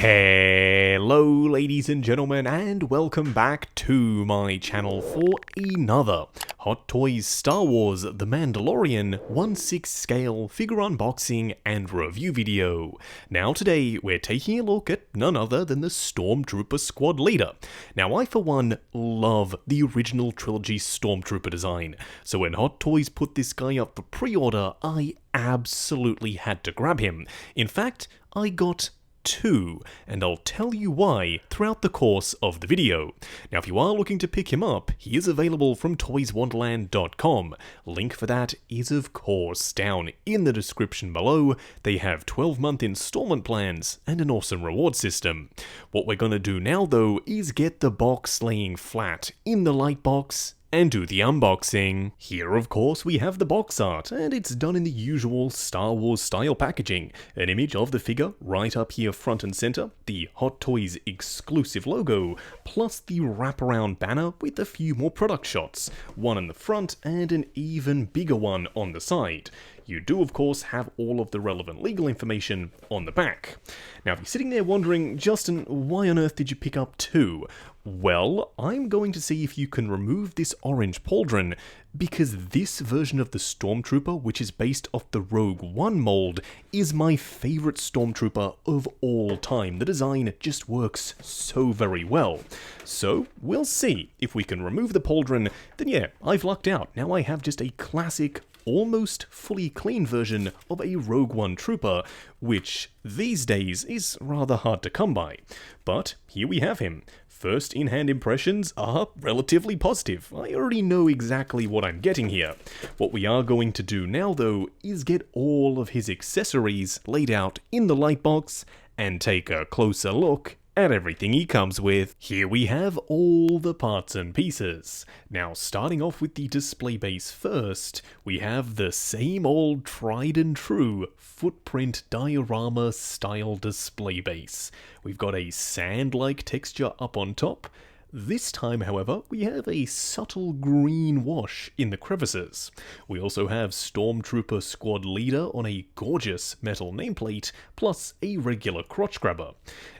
Hello ladies and gentlemen, and welcome back to my channel for another Hot Toys Star Wars The Mandalorian 1/6 scale figure unboxing and review video. Now today we're taking a look at none other than the Stormtrooper squad leader. Now I for one love the original trilogy Stormtrooper design, so when Hot Toys put this guy up for pre-order I absolutely had to grab him. In fact, I got two, and I'll tell you why throughout the course of the video. Now if you are looking to pick him up, he is available from toyswonderland.com. Link for that is of course down in the description below. They have 12-month installment plans and an awesome reward system. What we're gonna do now though is get the box laying flat in the light box and do the unboxing. Here of course we have the box art, and it's done in the usual Star Wars style packaging. An image of the figure right up here front and center, the Hot Toys exclusive logo, plus the wraparound banner with a few more product shots, one in the front and an even bigger one on the side. You do of course have all of the relevant legal information on the back. Now if you're sitting there wondering, Justin, why on earth did you pick up two? Well, I'm going to see if you can remove this orange pauldron, because this version of the Stormtrooper, which is based off the Rogue One mold, is my favourite Stormtrooper of all time. The design just works so very well. So, we'll see. If we can remove the pauldron, then yeah, I've lucked out. Now I have just a classic, almost fully clean version of a Rogue One trooper, which these days is rather hard to come by. But here we have him. First in-hand impressions are relatively positive. I already know exactly what I'm getting here. What we are going to do now though is get all of his accessories laid out in the light box and take a closer look at everything he comes with. Here we have all the parts and pieces. Now starting off with the display base first, we have the same old tried and true footprint diorama style display base. We've got a sand-like texture up on top. This time, however, we have a subtle green wash in the crevices. We also have Stormtrooper Squad Leader on a gorgeous metal nameplate, plus a regular crotch grabber.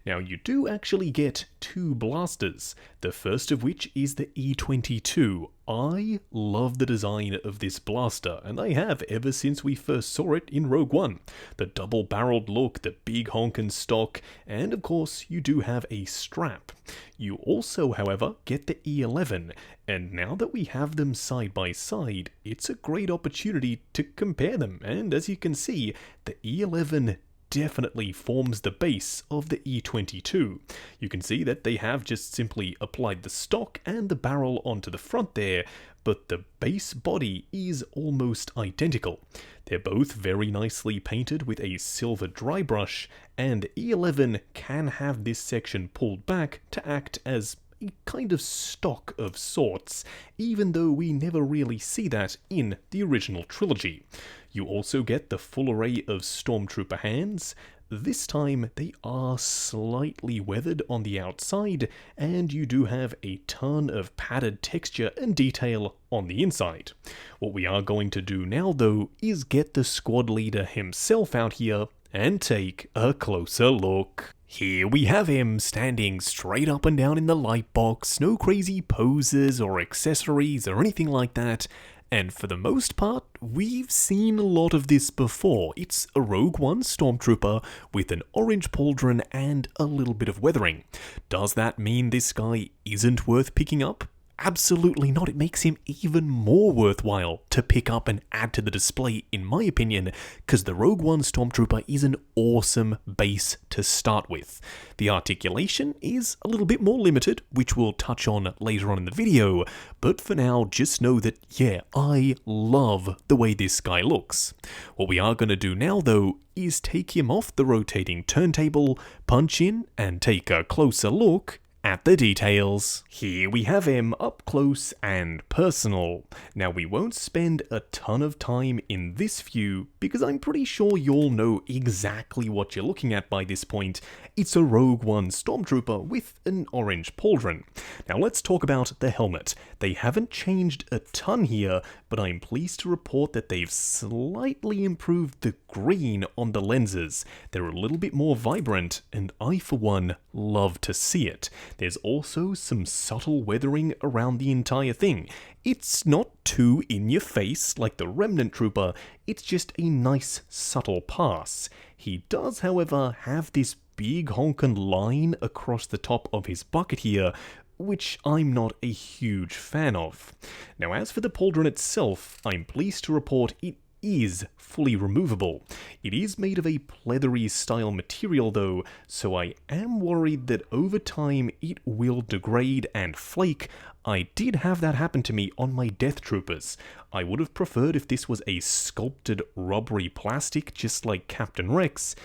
Now you do actually get two blasters, the first of which is the E22. I love the design of this blaster, and I have ever since we first saw it in Rogue One. The double-barreled look, the big honkin' stock, and of course you do have a strap. You also, however, get the E11, and now that we have them side by side, it's a great opportunity to compare them, and as you can see, the E11 definitely forms the base of the E22. You can see that they have just simply applied the stock and the barrel onto the front there, but the base body is almost identical. They're both very nicely painted with a silver dry brush, and E11 can have this section pulled back to act as a kind of stock of sorts, even though we never really see that in the original trilogy. You also get the full array of Stormtrooper hands. This time they are slightly weathered on the outside, and you do have a ton of padded texture and detail on the inside. What we are going to do now though is get the squad leader himself out here and take a closer look. Here we have him standing straight up and down in the light box, no crazy poses or accessories or anything like that. And for the most part, we've seen a lot of this before. It's a Rogue One Stormtrooper with an orange pauldron and a little bit of weathering. Does that mean this guy isn't worth picking up? Absolutely not. It makes him even more worthwhile to pick up and add to the display, in my opinion, because the Rogue One Stormtrooper is an awesome base to start with. The articulation is a little bit more limited, which we'll touch on later on in the video, but for now, just know that, yeah, I love the way this guy looks. What we are going to do now, though, is take him off the rotating turntable, punch in, and take a closer look at the details. Here we have him up close and personal. Now we won't spend a ton of time in this view because I'm pretty sure you'll know exactly what you're looking at by this point. It's a Rogue One Stormtrooper with an orange pauldron. Now let's talk about the helmet. They haven't changed a ton here, but I'm pleased to report that they've slightly improved the green on the lenses. They're a little bit more vibrant, and I for one love to see it. There's also some subtle weathering around the entire thing. It's not too in your face like the Remnant Trooper, it's just a nice subtle pass. He does, however, have this big honkin' line across the top of his bucket here, which I'm not a huge fan of. Now as for the pauldron itself, I'm pleased to report it is fully removable. It is made of a pleathery style material though, so I am worried that over time it will degrade and flake. I did have that happen to me on my Death Troopers. I would have preferred if this was a sculpted rubbery plastic just like Captain Rex,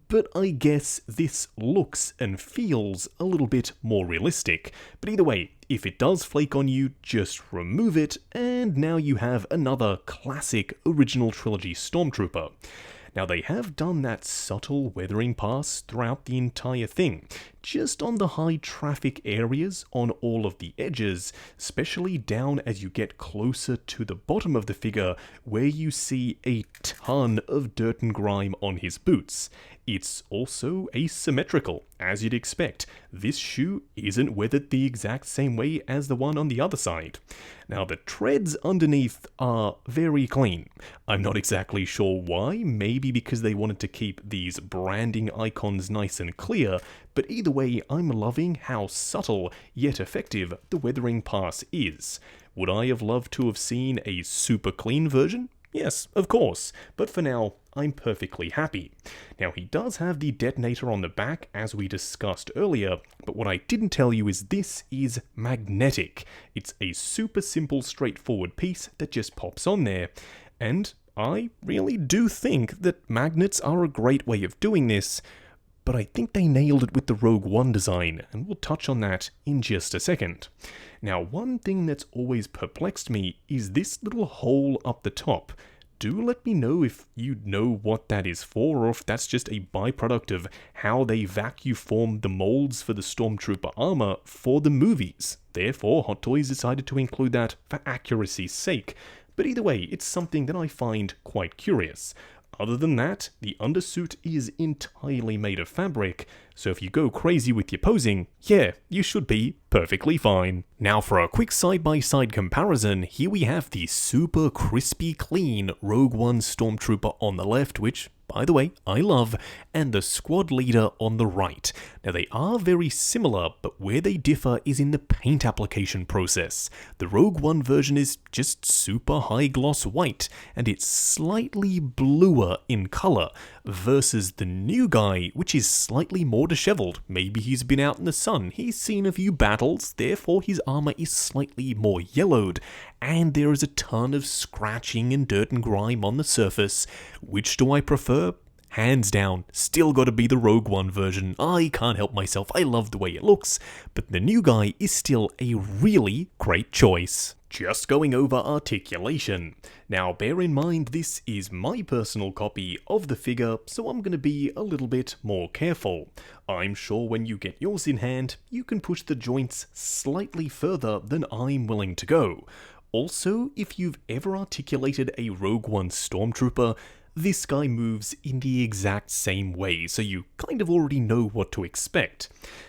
but I guess this looks and feels a little bit more realistic. But either way, if it does flake on you, just remove it, and now you have another classic original trilogy Stormtrooper. Now they have done that subtle weathering pass throughout the entire thing, just on the high traffic areas on all of the edges, especially down as you get closer to the bottom of the figure where you see a ton of dirt and grime on his boots. It's also asymmetrical, as you'd expect. This shoe isn't weathered the exact same way as the one on the other side. Now the treads underneath are very clean. I'm not exactly sure why, maybe because they wanted to keep these branding icons nice and clear, but either way I'm loving how subtle yet effective the weathering pass is. Would I have loved to have seen a super clean version? Yes, of course, but for now, I'm perfectly happy. Now, he does have the detonator on the back, as we discussed earlier, but what I didn't tell you is this is magnetic. It's a super simple, straightforward piece that just pops on there, and I really do think that magnets are a great way of doing this, but I think they nailed it with the Rogue One design, and we'll touch on that in just a second. Now, one thing that's always perplexed me is this little hole up the top. Do let me know if you know what that is for, or if that's just a byproduct of how they vacuum formed the molds for the Stormtrooper armor for the movies. Therefore, Hot Toys decided to include that for accuracy's sake. But either way, it's something that I find quite curious. Other than that, the undersuit is entirely made of fabric, so if you go crazy with your posing, yeah, you should be perfectly fine. Now for a quick side-by-side comparison, here we have the super crispy clean Rogue One Stormtrooper on the left, which, by the way, I love, and the squad leader on the right. Now they are very similar, but where they differ is in the paint application process. The Rogue One version is just super high gloss white, and it's slightly bluer in color, versus the new guy, which is slightly more disheveled. Maybe he's been out in the sun, he's seen a few battles, therefore his armor is slightly more yellowed, and there is a ton of scratching and dirt and grime on the surface. Which do I prefer? Hands down, still gotta be the Rogue One version. I can't help myself, I love the way it looks, but the new guy is still a really great choice. Just going over articulation. Now bear in mind this is my personal copy of the figure, so I'm gonna be a little bit more careful. I'm sure when you get yours in hand, you can push the joints slightly further than I'm willing to go. Also, if you've ever articulated a Rogue One Stormtrooper, this guy moves in the exact same way, so you kind of already know what to expect.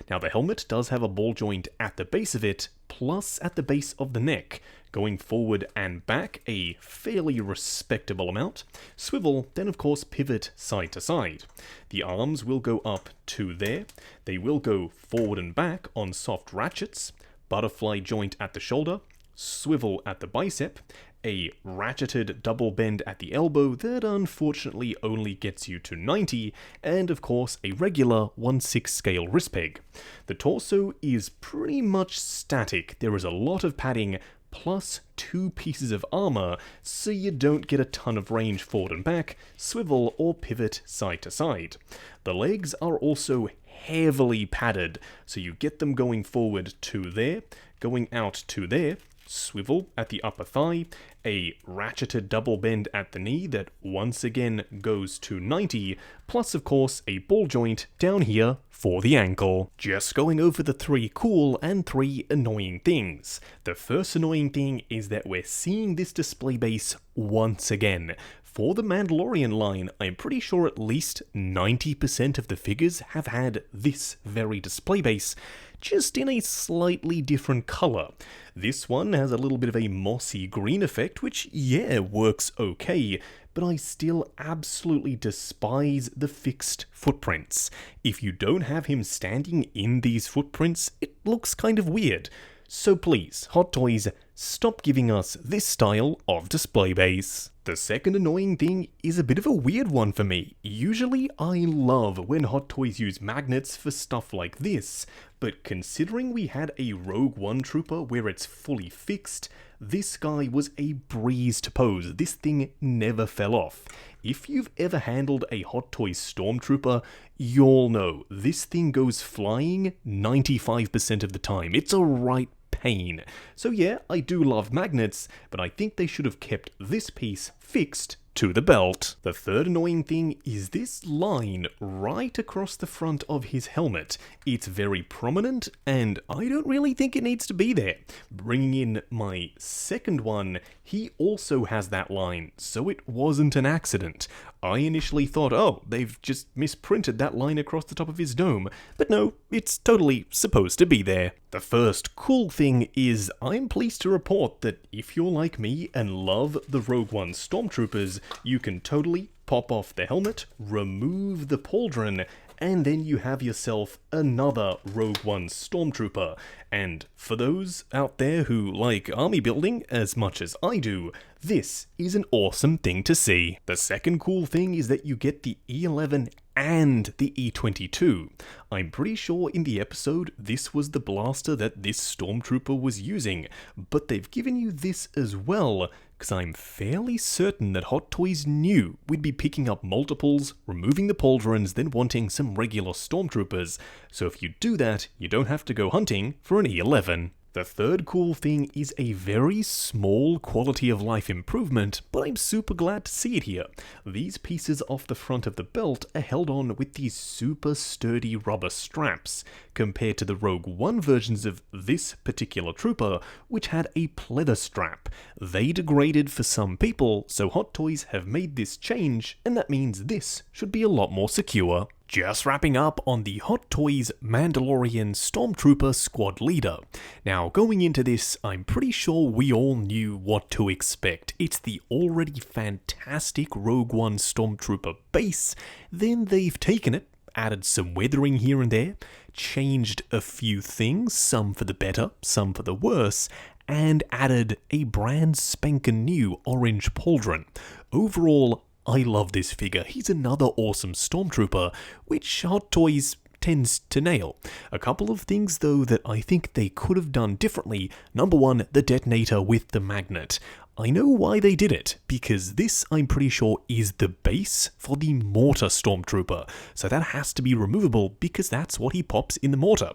Now the helmet does have a ball joint at the base of it, plus at the base of the neck, going forward and back a fairly respectable amount. Swivel, then of course pivot side to side. The arms will go up to there, they will go forward and back on soft ratchets, butterfly joint at the shoulder, swivel at the bicep, a ratcheted double bend at the elbow that unfortunately only gets you to 90, and of course a regular 1/6 scale wrist peg. The torso is pretty much static. There is a lot of padding plus 2 pieces of armor, so you don't get a ton of range forward and back, swivel or pivot side to side. The legs are also heavily padded. So you get them going forward to there, going out to there, swivel at the upper thigh, a ratcheted double bend at the knee that once again goes to 90, plus of course a ball joint down here for the ankle. Just going over the 3 cool and 3 annoying things. The first annoying thing is that we're seeing this display base once again. For the Mandalorian line, I'm pretty sure at least 90% of the figures have had this very display base, just in a slightly different color. This one has a little bit of a mossy green effect, which, yeah, works okay, but I still absolutely despise the fixed footprints. If you don't have him standing in these footprints, it looks kind of weird. So please, Hot Toys, stop giving us this style of display base. The second annoying thing is a bit of a weird one for me. Usually I love when Hot Toys use magnets for stuff like this, but considering we had a Rogue One Trooper where it's fully fixed, this guy was a breeze to pose. This thing never fell off. If you've ever handled a Hot Toys Stormtrooper, you'll know this thing goes flying 95% of the time. It's a right pain. So yeah, I do love magnets, but I think they should have kept this piece fixed to the belt. The third annoying thing is this line right across the front of his helmet. It's very prominent, and I don't really think it needs to be there. Bringing in my second one, he also has that line, so it wasn't an accident. I initially thought, oh, they've just misprinted that line across the top of his dome, but no, it's totally supposed to be there. The first cool thing is I'm pleased to report that if you're like me and love the Rogue One Stormtroopers, you can totally pop off the helmet, remove the pauldron, and then you have yourself another Rogue One Stormtrooper. And for those out there who like army building as much as I do, this is an awesome thing to see. The second cool thing is that you get the E11 and the E22. I'm pretty sure in the episode this was the blaster that this Stormtrooper was using, but they've given you this as well, because I'm fairly certain that Hot Toys knew we'd be picking up multiples, removing the pauldrons, then wanting some regular Stormtroopers, so if you do that, you don't have to go hunting for an E11. The third cool thing is a very small quality of life improvement, but I'm super glad to see it here. These pieces off the front of the belt are held on with these super sturdy rubber straps, compared to the Rogue One versions of this particular trooper, which had a pleather strap. They degraded for some people, so Hot Toys have made this change, and that means this should be a lot more secure. Just wrapping up on the Hot Toys Mandalorian Stormtrooper Squad Leader. Now, going into this, I'm pretty sure we all knew what to expect. It's the already fantastic Rogue One Stormtrooper base, then they've taken it, added some weathering here and there, changed a few things, some for the better, some for the worse, and added a brand spanking new orange pauldron. Overall, I love this figure. He's another awesome Stormtrooper, which Hot Toys tends to nail. A couple of things though that I think they could have done differently. Number one, the detonator with the magnet. I know why they did it, because this, I'm pretty sure, is the base for the mortar Stormtrooper, so that has to be removable because that's what he pops in the mortar.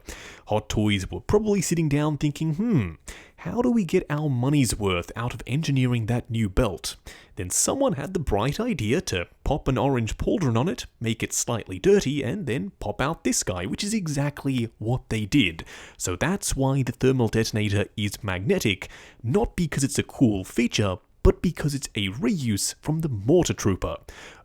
Hot Toys were probably sitting down thinking, how do we get our money's worth out of engineering that new belt? Then someone had the bright idea to pop an orange pauldron on it, make it slightly dirty, and then pop out this guy, which is exactly what they did. So that's why the thermal detonator is magnetic, not because it's a cool feature, but because it's a reuse from the mortar trooper.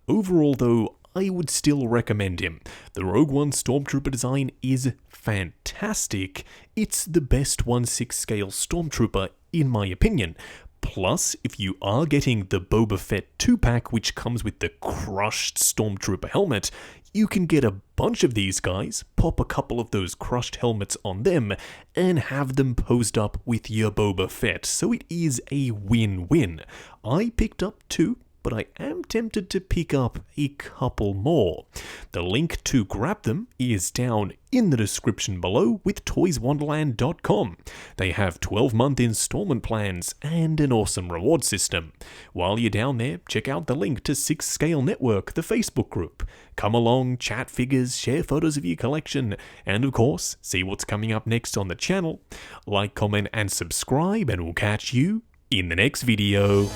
Overall though, I would still recommend him. The Rogue One Stormtrooper design is fantastic. It's the best 1/6 scale Stormtrooper in my opinion. Plus, if you are getting the Boba Fett 2-pack, which comes with the crushed Stormtrooper helmet, you can get a bunch of these guys, pop a couple of those crushed helmets on them, and have them posed up with your Boba Fett, so it is a win-win. I picked up 2, but I am tempted to pick up a couple more. The link to grab them is down in the description below with toyswonderland.com. They have 12-month installment plans and an awesome reward system. While you're down there, check out the link to 6 Scale Network, the Facebook group. Come along, chat figures, share photos of your collection, and of course, see what's coming up next on the channel. Like, comment, and subscribe, and we'll catch you in the next video.